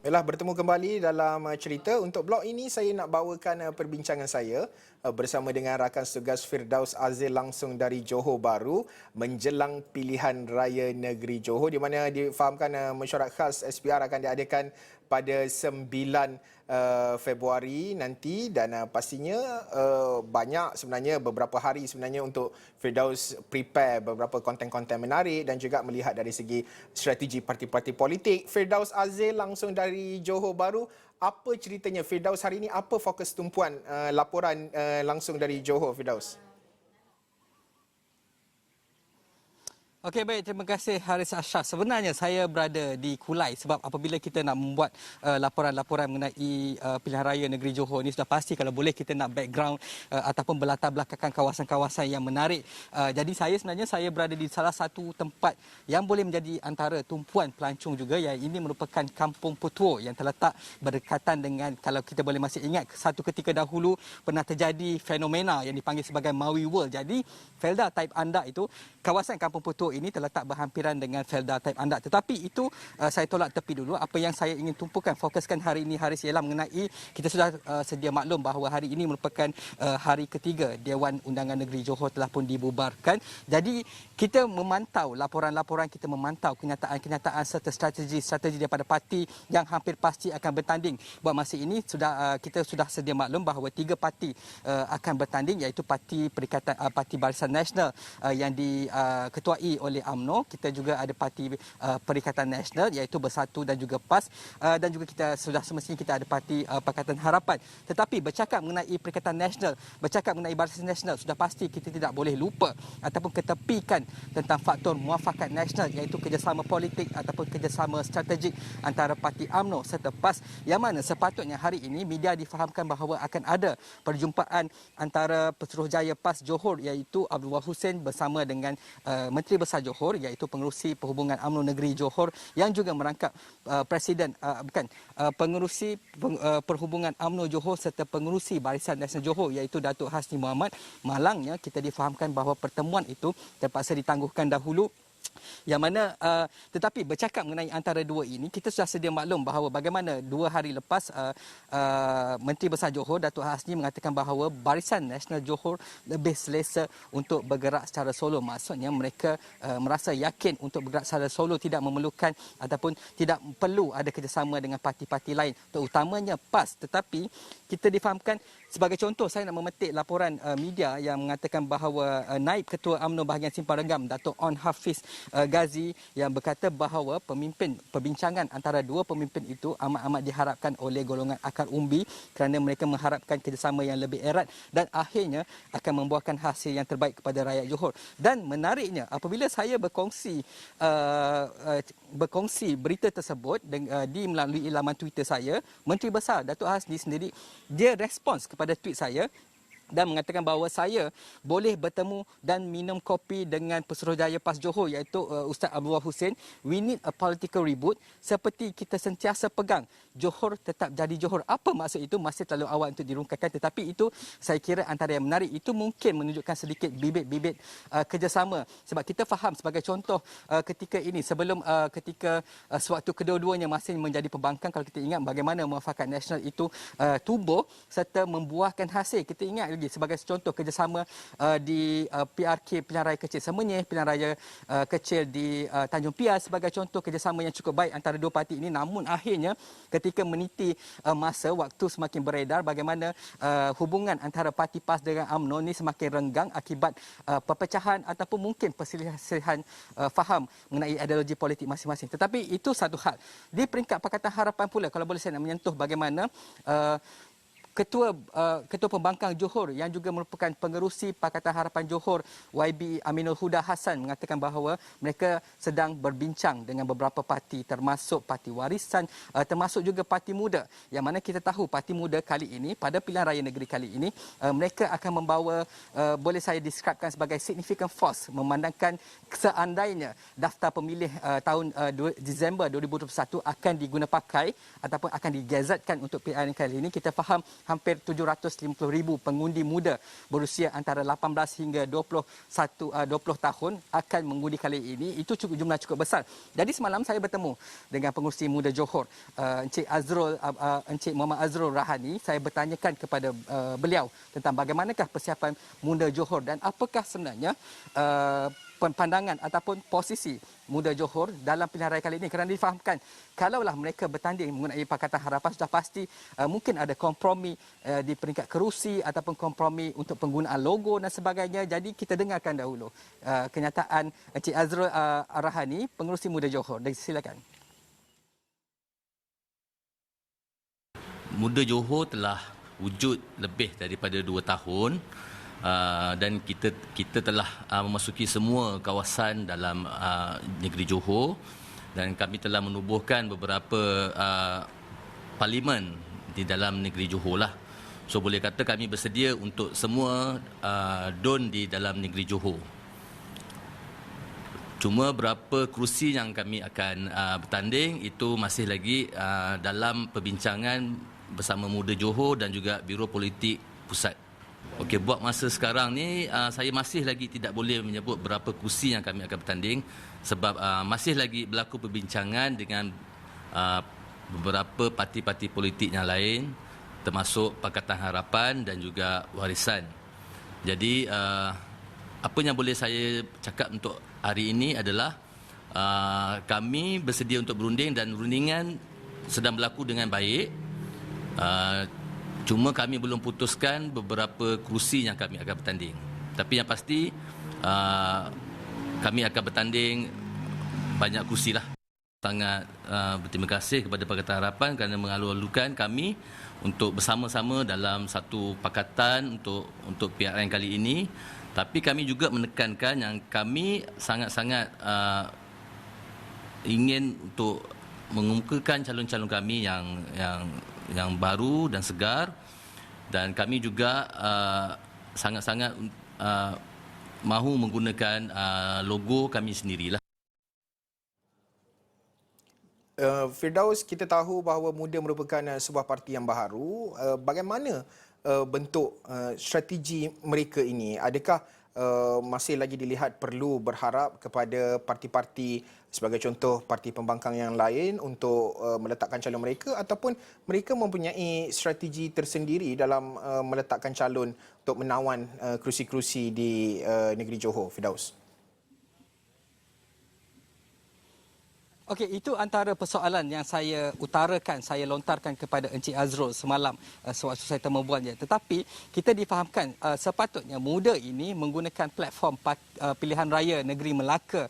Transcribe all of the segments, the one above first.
Baiklah, bertemu kembali dalam cerita. Untuk blog ini saya nak bawakan perbincangan saya bersama dengan rakan setugas Firdaus Azil langsung dari Johor Bahru menjelang pilihan raya negeri Johor, di mana difahamkan mesyuarat khas SPR akan diadakan pada 9 Februari nanti, dan pastinya banyak sebenarnya beberapa hari sebenarnya untuk Firdaus prepare beberapa konten-konten menarik dan juga melihat dari segi strategi parti-parti politik. Firdaus Azil langsung dari Johor Bahru. Apa ceritanya Firdaus hari ini? Apa fokus tumpuan laporan langsung dari Johor, Firdaus? Okey, baik, terima kasih Haris Ashraf. Sebenarnya saya berada di Kulai sebab apabila kita nak membuat laporan-laporan mengenai pilihan raya negeri Johor ini, sudah pasti kalau boleh kita nak background ataupun berlatar belakangkan kawasan-kawasan yang menarik. Jadi saya berada di salah satu tempat yang boleh menjadi antara tumpuan pelancong juga, yang ini merupakan Kampung Putuo yang terletak berdekatan dengan, kalau kita boleh masih ingat, satu ketika dahulu pernah terjadi fenomena yang dipanggil sebagai Maui World. Jadi Felda Taib Andak itu, kawasan Kampung Putuo ini terletak berhampiran dengan Felda Taib Andak. Tetapi itu saya tolak tepi dulu. Apa yang saya ingin tumpukan, fokuskan hari ini, Haris, ialah mengenai, kita sudah sedia maklum bahawa hari ini merupakan hari ketiga Dewan Undangan Negeri Johor telah pun dibubarkan. Jadi kita memantau laporan-laporan, kita memantau kenyataan-kenyataan serta strategi-strategi daripada parti yang hampir pasti akan bertanding. Buat masa ini kita sudah sedia maklum bahawa 3 parti akan bertanding, iaitu Parti Barisan Nasional yang diketuai oleh UMNO. Kita juga ada Parti Perikatan Nasional iaitu Bersatu dan juga PAS, dan juga kita sudah semestinya kita ada Parti Pakatan Harapan. Tetapi bercakap mengenai Perikatan Nasional, bercakap mengenai Barisan Nasional, sudah pasti kita tidak boleh lupa ataupun ketepikan tentang faktor muafakat nasional, iaitu kerjasama politik ataupun kerjasama strategik antara Parti UMNO serta PAS, yang mana sepatutnya hari ini media difahamkan bahawa akan ada perjumpaan antara Pesuruhjaya PAS Johor iaitu Abdul Wahab Hussein bersama dengan Menteri Besar Johor iaitu Pengerusi Perhubungan UMNO Negeri Johor, yang juga merangkap Pengerusi Perhubungan UMNO Johor serta Pengerusi Barisan Nasional Johor iaitu Datuk Hasni Mohamad. Malangnya kita difahamkan bahawa pertemuan itu terpaksa ditangguhkan dahulu, yang mana tetapi bercakap mengenai antara dua ini, kita sudah sedia maklum bahawa bagaimana 2 hari lepas Menteri Besar Johor Datuk Hasni mengatakan bahawa Barisan Nasional Johor lebih selesa untuk bergerak secara solo. Maksudnya mereka merasa yakin untuk bergerak secara solo, tidak memerlukan ataupun tidak perlu ada kerjasama dengan parti-parti lain, terutamanya PAS. Tetapi kita difahamkan, sebagai contoh, saya nak memetik laporan media yang mengatakan bahawa Naib Ketua UMNO bahagian Simpang Renggam Datuk On Hafiz Ghazi yang berkata bahawa perbincangan antara dua pemimpin itu amat-amat diharapkan oleh golongan akar umbi kerana mereka mengharapkan kerjasama yang lebih erat dan akhirnya akan membuahkan hasil yang terbaik kepada rakyat Johor. Dan menariknya, apabila saya berkongsi berita tersebut di melalui laman Twitter saya, Menteri Besar Datuk Hasni sendiri dia respons kepada tweet saya dan mengatakan bahawa saya boleh bertemu dan minum kopi dengan Pesuruhjaya PAS Johor iaitu Ustaz Abdul Wahab Hussein. We need a political reboot, seperti kita sentiasa pegang Johor tetap jadi Johor. Apa maksud itu masih terlalu awal untuk dirungkaikan, tetapi itu saya kira antara yang menarik. Itu mungkin menunjukkan sedikit bibit-bibit kerjasama, sebab kita faham sebagai contoh ketika ini ketika sewaktu kedua-duanya masih menjadi pembangkang, kalau kita ingat bagaimana muafakat nasional itu tumbuh serta membuahkan hasil. Kita ingat sebagai contoh kerjasama di PRK Pilihan Raya Kecil Semenyih, Pilihan Raya Kecil di Tanjung Pias, sebagai contoh kerjasama yang cukup baik antara dua parti ini. Namun akhirnya ketika meniti masa, waktu semakin beredar bagaimana hubungan antara parti PAS dengan UMNO ini semakin renggang akibat perpecahan ataupun mungkin perselisihan faham mengenai ideologi politik masing-masing. Tetapi itu satu hal. Di peringkat Pakatan Harapan pula, kalau boleh saya nak menyentuh bagaimana Ketua Pembangkang Johor yang juga merupakan pengerusi Pakatan Harapan Johor YB Aminul Huda Hassan mengatakan bahawa mereka sedang berbincang dengan beberapa parti, termasuk Parti Warisan, termasuk juga Parti Muda, yang mana kita tahu Parti Muda kali ini pada pilihan raya negeri kali ini mereka akan membawa, boleh saya describekan sebagai significant force, memandangkan seandainya daftar pemilih tahun Disember 2021 akan diguna pakai ataupun akan digazetkan untuk pilihan kali ini. Kita faham hampir 750,000 pengundi muda berusia antara 18 hingga 20 tahun akan mengundi kali ini. Itu jumlah cukup besar. Jadi semalam saya bertemu dengan pengurusi muda Johor, Encik Muhammad Azrul Rahani. Saya bertanyakan kepada beliau tentang bagaimanakah persiapan muda Johor dan apakah sebenarnya pandangan ataupun posisi muda Johor dalam pilihan raya kali ini, kerana difahamkan kalaulah mereka bertanding mengenai Pakatan Harapan sudah pasti mungkin ada kompromi di peringkat kerusi ataupun kompromi untuk penggunaan logo dan sebagainya. Jadi kita dengarkan dahulu kenyataan Encik Azrul Rahani, pengerusi muda Johor. Silakan. Muda Johor telah wujud lebih daripada 2 tahun. Dan kita telah memasuki semua kawasan dalam negeri Johor dan kami telah menubuhkan beberapa parlimen di dalam negeri Johor lah. So boleh kata kami bersedia untuk semua DUN di dalam negeri Johor. Cuma berapa kerusi yang kami akan bertanding itu masih lagi dalam perbincangan bersama Muda Johor dan juga Biro Politik Pusat. Okey, buat masa sekarang ni saya masih lagi tidak boleh menyebut berapa kursi yang kami akan bertanding sebab masih lagi berlaku perbincangan dengan beberapa parti-parti politik yang lain termasuk Pakatan Harapan dan juga Warisan. Jadi apa yang boleh saya cakap untuk hari ini adalah kami bersedia untuk berunding dan rundingan sedang berlaku dengan baik. Cuma kami belum putuskan beberapa kerusi yang kami akan bertanding. Tapi yang pasti kami akan bertanding banyak kerusi lah. Sangat berterima kasih kepada Pakatan Harapan kerana mengalu-alukan kami untuk bersama-sama dalam satu pakatan untuk PRN kali ini. Tapi kami juga menekankan yang kami sangat-sangat ingin untuk mengemukakan calon-calon kami yang baru dan segar, dan kami juga sangat-sangat mahu menggunakan logo kami sendirilah. Firdaus, kita tahu bahawa Muda merupakan sebuah parti yang baharu. Bagaimana bentuk strategi mereka ini? Adakah masih lagi dilihat perlu berharap kepada parti-parti sebagai contoh parti pembangkang yang lain untuk meletakkan calon mereka, ataupun mereka mempunyai strategi tersendiri dalam meletakkan calon untuk menawan kerusi-kerusi di negeri Johor, Firdaus? Okey, itu antara persoalan yang saya utarakan, saya lontarkan kepada Encik Azrul semalam sewaktu saya temu bualnya. Tetapi kita difahamkan sepatutnya Muda ini menggunakan platform pilihan raya negeri Melaka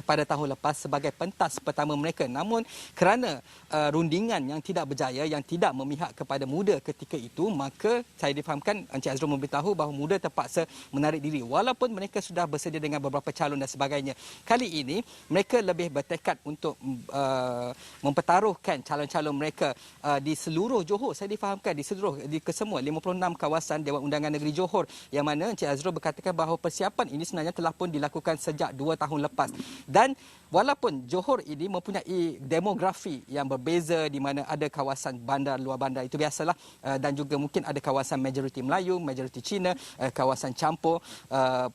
pada tahun lepas sebagai pentas pertama mereka. Namun kerana rundingan yang tidak berjaya, yang tidak memihak kepada Muda ketika itu, maka saya difahamkan Encik Azrul memberitahu bahawa Muda terpaksa menarik diri. Walaupun mereka sudah bersedia dengan beberapa calon dan sebagainya. Kali ini mereka lebih bertekad untuk mempertaruhkan calon-calon mereka di seluruh Johor. Saya difahamkan di kesemua 56 kawasan Dewan Undangan Negeri Johor, yang mana Encik Azrul berkatakan bahawa persiapan ini sebenarnya telah pun dilakukan sejak 2 tahun lepas. Dan walaupun Johor ini mempunyai demografi yang berbeza, di mana ada kawasan bandar, luar bandar, itu biasalah, dan juga mungkin ada kawasan majoriti Melayu, majoriti Cina, kawasan campur,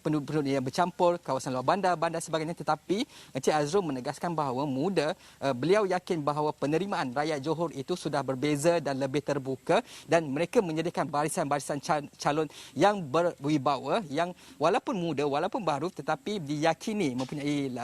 penduduk yang bercampur, kawasan luar bandar, bandar sebagainya. Tetapi Encik Azrul menegaskan bahawa Muda, beliau yakin bahawa penerimaan rakyat Johor itu sudah berbeza dan lebih terbuka, dan mereka menyediakan barisan-barisan calon yang berwibawa, yang walaupun muda, walaupun baru, tetapi diyakini mempunyai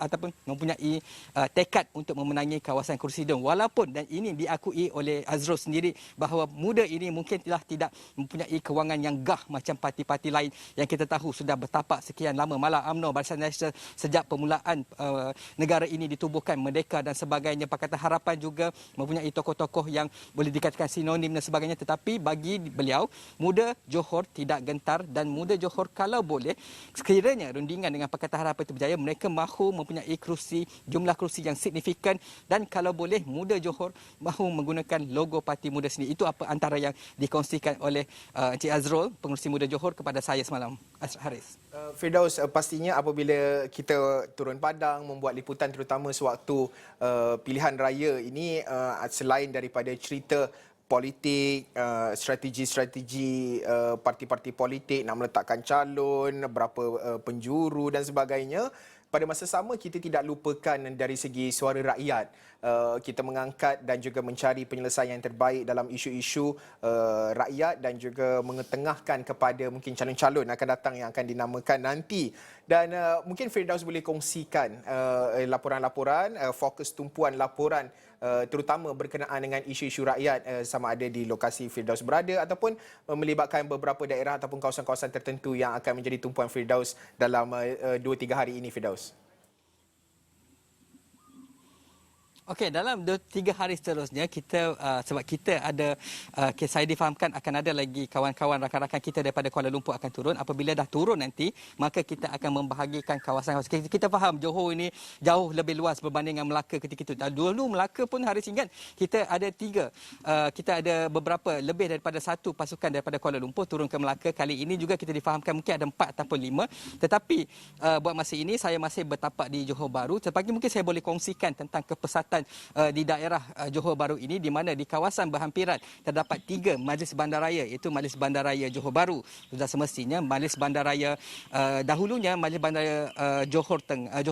ataupun mempunyai tekad untuk memenangi kawasan Kursi Dun. Walaupun, dan ini diakui oleh Azrul sendiri, bahawa Muda ini mungkin tidak mempunyai kewangan yang gah macam parti-parti lain yang kita tahu sudah bertapak sekian lama. Malah UMNO, Barisan Nasional, sejak permulaan negara ini ditubuhkan, merdeka dan sebagainya. Pakatan Harapan juga mempunyai tokoh-tokoh yang boleh dikatakan sinonim dan sebagainya. Tetapi bagi beliau, Muda Johor tidak gentar, dan Muda Johor kalau boleh, sekiranya rundingan dengan Pakatan Harapan itu berjaya, mereka mempunyai jumlah kerusi yang signifikan, dan kalau boleh Muda Johor mahu menggunakan logo parti Muda sendiri. Itu apa antara yang dikongsikan oleh Encik Azrul, pengerusi Muda Johor, kepada saya semalam. Haris. Firdaus, pastinya apabila kita turun padang membuat liputan, terutama sewaktu pilihan raya ini, selain daripada cerita politik, strategi-strategi parti-parti politik nak meletakkan calon, berapa penjuru dan sebagainya. Pada masa sama kita tidak lupakan dari segi suara rakyat. Kita mengangkat dan juga mencari penyelesaian yang terbaik dalam isu-isu rakyat dan juga mengetengahkan kepada mungkin calon-calon akan datang yang akan dinamakan nanti. Dan mungkin Firdaus boleh kongsikan laporan-laporan, fokus tumpuan laporan terutama berkenaan dengan isu-isu rakyat sama ada di lokasi Firdaus berada ataupun melibatkan beberapa daerah ataupun kawasan-kawasan tertentu yang akan menjadi tumpuan Firdaus dalam 2-3 hari ini, Firdaus. Okey, dalam 2-3 hari seterusnya kita sebab kita ada saya difahamkan akan ada lagi kawan-kawan rakan-rakan kita daripada Kuala Lumpur akan turun. Apabila dah turun nanti, maka kita akan membahagikan kawasan-kawasan. Kita faham Johor ini jauh lebih luas berbanding dengan Melaka ketika itu. Dulu Melaka pun Haris ingat kita ada 3. Kita ada beberapa lebih daripada 1 pasukan daripada Kuala Lumpur turun ke Melaka. Kali ini juga kita difahamkan mungkin ada 4 ataupun 5. Tetapi buat masa ini saya masih bertapak di Johor Bahru. Sepagi mungkin saya boleh kongsikan tentang kepesatan di daerah Johor Bahru ini, di mana di kawasan berhampiran terdapat 3 majlis bandaraya, iaitu Majlis Bandaraya Johor Bahru. Sudah semestinya Majlis Bandaraya dahulunya Majlis Bandaraya Johor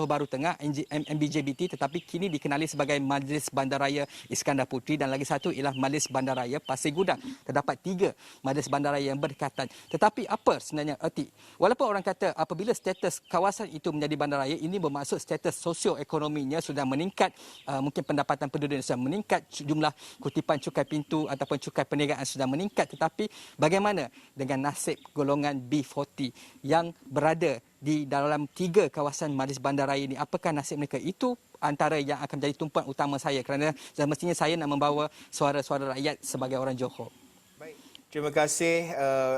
Bahru Tengah MBJBT, tetapi kini dikenali sebagai Majlis Bandaraya Iskandar Puteri, dan lagi satu ialah Majlis Bandaraya Pasir Gudang. Terdapat 3 majlis bandaraya yang berdekatan. Tetapi apa sebenarnya erti? Walaupun orang kata apabila status kawasan itu menjadi bandaraya, ini bermaksud status sosioekonominya sudah meningkat, mungkin pendapatan penduduk sudah meningkat, jumlah kutipan cukai pintu ataupun cukai perniagaan sudah meningkat. Tetapi bagaimana dengan nasib golongan B40 yang berada di dalam 3 kawasan majlis bandaraya ini? Apakah nasib mereka? Itu antara yang akan menjadi tumpuan utama saya, kerana semestinya saya nak membawa suara-suara rakyat sebagai orang Johor. Terima kasih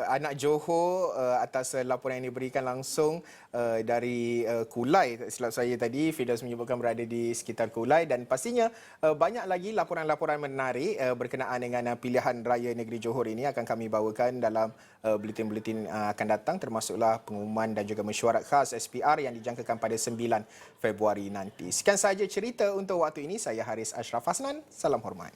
anak Johor atas laporan yang diberikan langsung dari Kulai. Silap saya tadi, Firdaus menyebutkan berada di sekitar Kulai, dan pastinya banyak lagi laporan-laporan menarik berkenaan dengan pilihan raya negeri Johor ini akan kami bawakan dalam buletin-buletin akan datang, termasuklah pengumuman dan juga mesyuarat khas SPR yang dijangkakan pada 9 Februari nanti. Sekian sahaja cerita untuk waktu ini. Saya Haris Ashraf Hasnan. Salam hormat.